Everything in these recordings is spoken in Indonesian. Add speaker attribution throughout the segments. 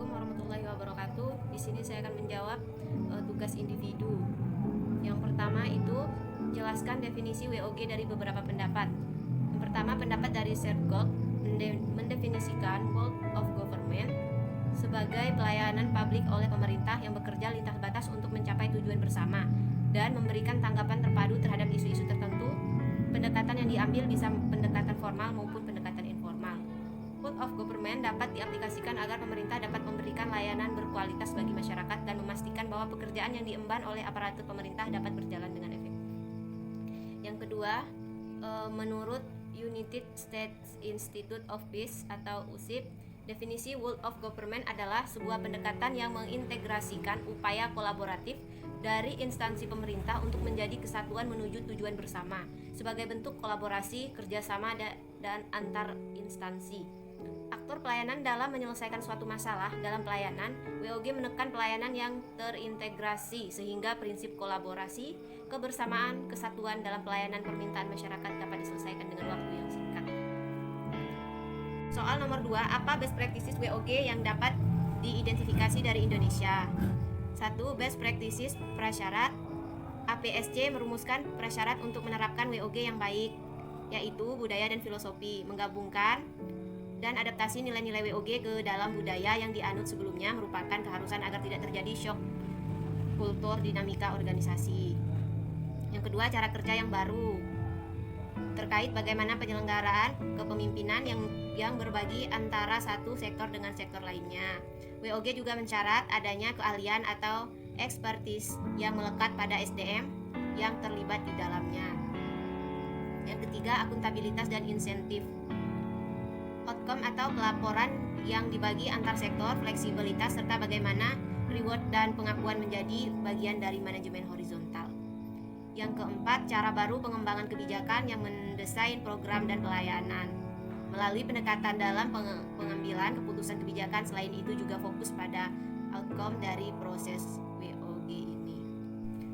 Speaker 1: Assalamualaikum warahmatullahi wabarakatuh. Di sini saya akan menjawab tugas individu. Yang pertama itu jelaskan definisi WOG dari beberapa pendapat. Yang pertama, pendapat dari Sergov mendefinisikan World of Government sebagai pelayanan publik oleh pemerintah yang bekerja lintas batas untuk mencapai tujuan bersama dan memberikan tanggapan terpadu terhadap isu-isu tertentu. Pendekatan yang diambil bisa pendekatan formal maupun pendekatan informal. World of Government dapat diaplikasikan agar pemerintah dapat memberikan layanan berkualitas bagi masyarakat dan memastikan bahwa pekerjaan yang diemban oleh aparatur pemerintah dapat berjalan dengan efektif. Yang kedua, menurut United States Institute of Peace atau USIP, definisi World of Government adalah sebuah pendekatan yang mengintegrasikan upaya kolaboratif dari instansi pemerintah untuk menjadi kesatuan menuju tujuan bersama sebagai bentuk kolaborasi, kerjasama, dan antar instansi. Aktor pelayanan dalam menyelesaikan suatu masalah dalam pelayanan, WOG menekan pelayanan yang terintegrasi sehingga prinsip kolaborasi, kebersamaan, kesatuan dalam pelayanan permintaan masyarakat dapat diselesaikan dengan waktu yang singkat. Soal nomor 2, apa best practices WOG yang dapat diidentifikasi dari Indonesia? 1. Best practices prasyarat. APSC merumuskan prasyarat untuk menerapkan WOG yang baik, yaitu budaya dan filosofi, menggabungkan dan adaptasi nilai-nilai WOG ke dalam budaya yang dianut sebelumnya merupakan keharusan agar tidak terjadi shock kultur dinamika organisasi. Yang kedua, cara kerja yang baru terkait bagaimana penyelenggaraan kepemimpinan yang berbagi antara satu sektor dengan sektor lainnya. WOG juga mensyarat adanya keahlian atau expertise yang melekat pada SDM yang terlibat di dalamnya. Yang ketiga, akuntabilitas dan insentif. Outcome atau pelaporan yang dibagi antar sektor, fleksibilitas, serta bagaimana reward dan pengakuan menjadi bagian dari manajemen horizontal. Yang keempat, cara baru pengembangan kebijakan yang mendesain program dan pelayanan melalui pendekatan dalam pengambilan keputusan kebijakan. Selain itu juga fokus pada outcome dari proses WOG ini.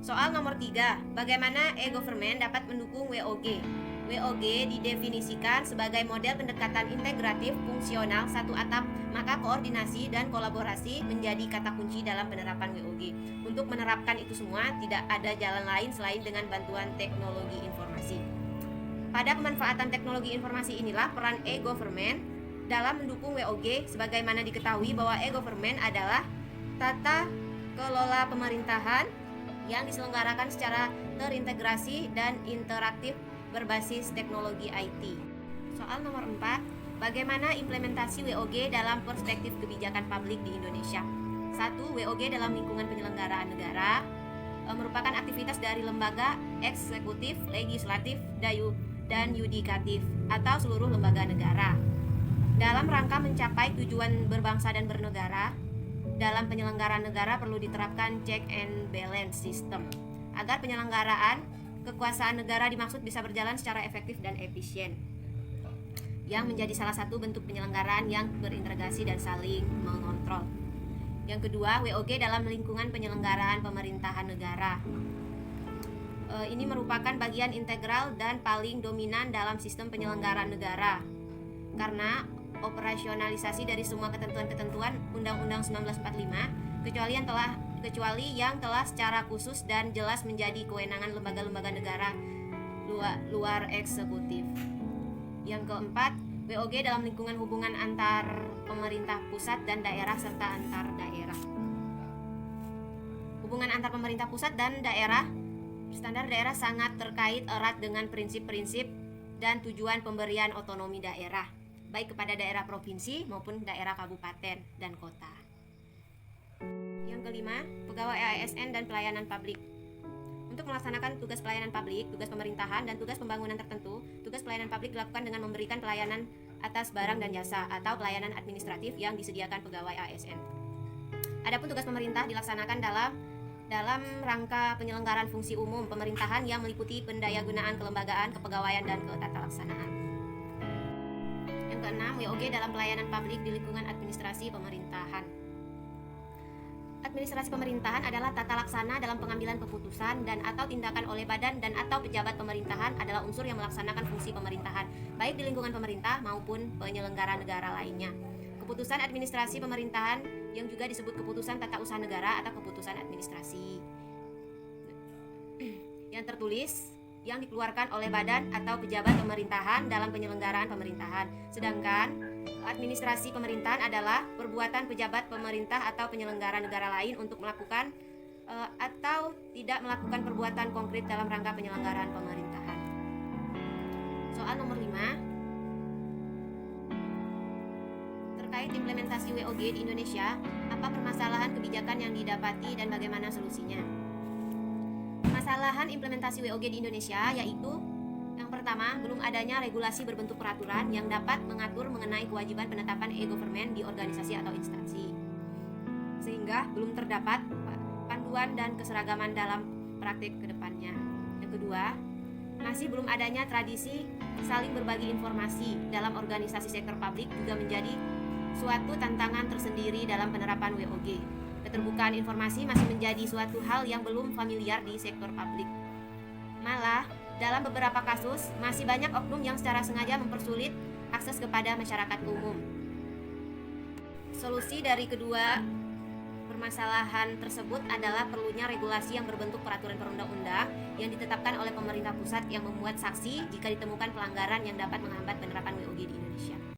Speaker 1: Soal nomor 3, bagaimana e-government dapat mendukung WOG? WOG didefinisikan sebagai model pendekatan integratif fungsional satu atap, maka koordinasi dan kolaborasi menjadi kata kunci dalam penerapan WOG. Untuk menerapkan itu semua, tidak ada jalan lain selain dengan bantuan teknologi informasi. Pada pemanfaatan teknologi informasi inilah peran e-government dalam mendukung WOG, sebagaimana diketahui bahwa e-government adalah tata kelola pemerintahan yang diselenggarakan secara terintegrasi dan interaktif berbasis teknologi IT. Soal nomor 4, bagaimana implementasi WOG dalam perspektif kebijakan publik di Indonesia? 1. WOG dalam lingkungan penyelenggaraan negara merupakan aktivitas dari lembaga eksekutif, legislatif, dan yudikatif atau seluruh lembaga negara. Dalam rangka mencapai tujuan berbangsa dan bernegara, dalam penyelenggaraan negara perlu diterapkan check and balance system agar penyelenggaraan kekuasaan negara dimaksud bisa berjalan secara efektif dan efisien, yang menjadi salah satu bentuk penyelenggaraan yang berintegrasi dan saling mengontrol. Yang kedua, WOG dalam lingkungan penyelenggaraan pemerintahan negara. Ini merupakan bagian integral dan paling dominan dalam sistem penyelenggaraan negara, karena operasionalisasi dari semua ketentuan-ketentuan Undang-Undang 1945 kecuali yang telah secara khusus dan jelas menjadi kewenangan lembaga-lembaga negara luar eksekutif. Yang keempat, WOG dalam lingkungan hubungan antar pemerintah pusat dan daerah serta antar daerah. Hubungan antar pemerintah pusat dan daerah, standar daerah sangat terkait erat dengan prinsip-prinsip dan tujuan pemberian otonomi daerah, baik kepada daerah provinsi maupun daerah kabupaten dan kota. Yang kelima, pegawai ASN dan pelayanan publik. Untuk melaksanakan tugas pelayanan publik, tugas pemerintahan, dan tugas pembangunan tertentu, tugas pelayanan publik dilakukan dengan memberikan pelayanan atas barang dan jasa atau pelayanan administratif yang disediakan pegawai ASN. Adapun tugas pemerintah dilaksanakan dalam rangka penyelenggaraan fungsi umum pemerintahan yang meliputi pendayagunaan kelembagaan, kepegawaian, dan ketatalaksanaan. Yang keenam, WOG dalam pelayanan publik di lingkungan administrasi pemerintahan. Administrasi pemerintahan adalah tata laksana dalam pengambilan keputusan dan atau tindakan oleh badan dan atau pejabat pemerintahan adalah unsur yang melaksanakan fungsi pemerintahan, baik di lingkungan pemerintah maupun penyelenggara negara lainnya. keputusan administrasi pemerintahan yang juga disebut keputusan tata usaha negara atau keputusan administrasi yang tertulis yang dikeluarkan oleh badan atau pejabat pemerintahan dalam penyelenggaraan pemerintahan. Sedangkan administrasi pemerintahan adalah perbuatan pejabat pemerintah atau penyelenggara negara lain untuk melakukan atau tidak melakukan perbuatan konkret dalam rangka penyelenggaraan pemerintahan. Soal nomor 5 terkait implementasi WOG di Indonesia, apa permasalahan kebijakan yang didapati dan bagaimana solusinya? Permasalahan implementasi WOG di Indonesia yaitu yang pertama, belum adanya regulasi berbentuk peraturan yang dapat mengatur mengenai kewajiban penetapan e-government di organisasi atau instansi, sehingga belum terdapat panduan dan keseragaman dalam praktik ke depannya. Yang kedua, masih belum adanya tradisi saling berbagi informasi dalam organisasi sektor publik juga menjadi suatu tantangan tersendiri dalam penerapan WOG. Keterbukaan informasi masih menjadi suatu hal yang belum familiar di sektor publik. Malah, dalam beberapa kasus masih banyak oknum yang secara sengaja mempersulit akses kepada masyarakat umum. Solusi dari kedua permasalahan tersebut adalah perlunya regulasi yang berbentuk peraturan perundang-undang yang ditetapkan oleh pemerintah pusat yang memuat sanksi jika ditemukan pelanggaran yang dapat menghambat penerapan WOG di Indonesia.